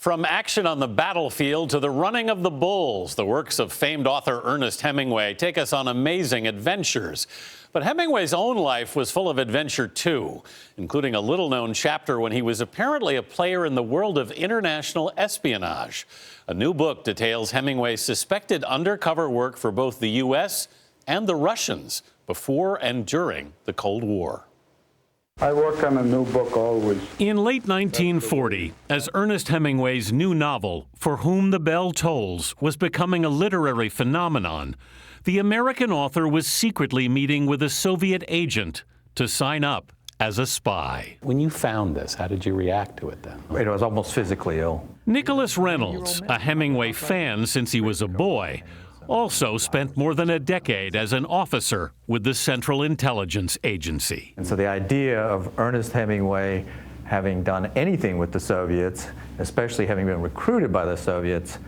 From action on the battlefield to the running of the bulls, the works of famed author Ernest Hemingway take us on amazing adventures. But Hemingway's own life was full of adventure, too, including a little-known chapter when he was apparently a player in the world of international espionage. A new book details Hemingway's suspected undercover work for both the U.S. and the Russians before and during the Cold War. I work on a new book always. In late 1940, as Ernest Hemingway's new novel, For Whom the Bell Tolls, was becoming a literary phenomenon, the American author was secretly meeting with a Soviet agent to sign up as a spy. When you found this, how did you react to it then? I was almost physically ill. Nicholas Reynolds, a Hemingway fan since he was a boy, also spent more than a decade as an officer with the Central Intelligence Agency. And so the idea of Ernest Hemingway having done anything with the Soviets, especially having been recruited by the Soviets,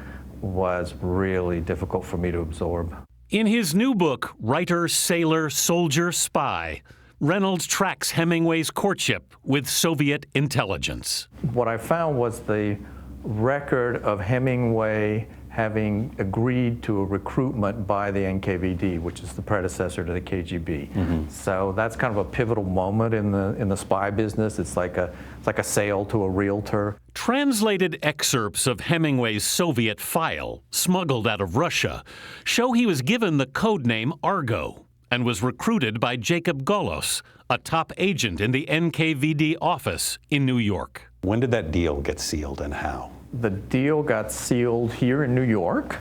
was really difficult for me to absorb. In his new book, Writer, Sailor, Soldier, Spy, Reynolds tracks Hemingway's courtship with Soviet intelligence. What I found was the record of Hemingway having agreed to a recruitment by the NKVD, which is the predecessor to the KGB. So that's kind of a pivotal moment in the spy business. It's like a sale to a realtor. Translated excerpts of Hemingway's Soviet file, smuggled out of Russia, show he was given the code name Argo and was recruited by Jacob Golos, a top agent in the NKVD office in New York. When did that deal get sealed and how? The deal got sealed here in New York,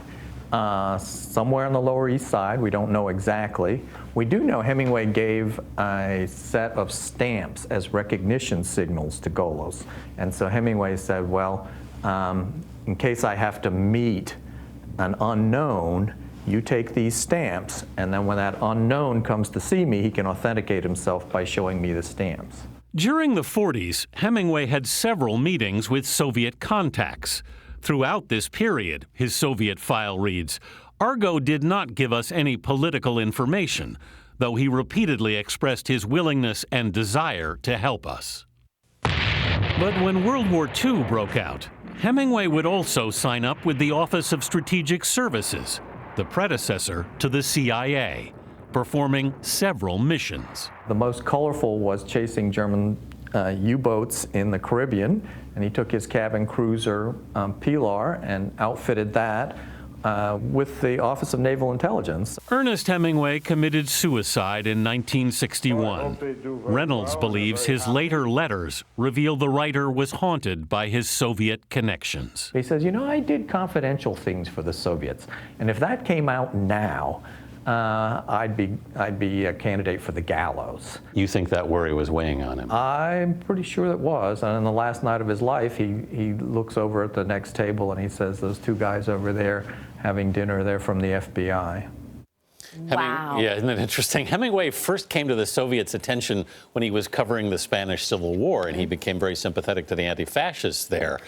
somewhere on the Lower East Side. We don't know exactly. We do know Hemingway gave a set of stamps as recognition signals to Golos. And so Hemingway said, well, in case I have to meet an unknown, you take these stamps, and then when that unknown comes to see me, he can authenticate himself by showing me the stamps. During the 40s, Hemingway had several meetings with Soviet contacts. Throughout this period, his Soviet file reads, Argo did not give us any political information, though he repeatedly expressed his willingness and desire to help us. But when World War II broke out, Hemingway would also sign up with the Office of Strategic Services, the predecessor to the CIA, performing several missions. The most colorful was chasing German U-boats in the Caribbean, and he took his cabin cruiser Pilar and outfitted that with the Office of Naval Intelligence. Ernest Hemingway committed suicide in 1961. Reynolds believes his later letters reveal the writer was haunted by his Soviet connections. He says, you know, I did confidential things for the Soviets, and if that came out now, I'd be a candidate for the gallows. You think that worry was weighing on him? I'm pretty sure it was. And on the last night of his life, he looks over at the next table and he says, those two guys over there having dinner, they're from the FBI. Wow. Yeah, isn't that interesting? Hemingway first came to the Soviets' attention when he was covering the Spanish Civil War, and he became very sympathetic to the anti-fascists there.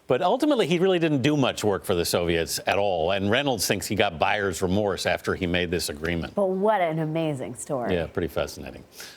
But ultimately, he really didn't do much work for the Soviets at all, and Reynolds thinks he got buyer's remorse after he made this agreement. But what an amazing story. Yeah, pretty fascinating.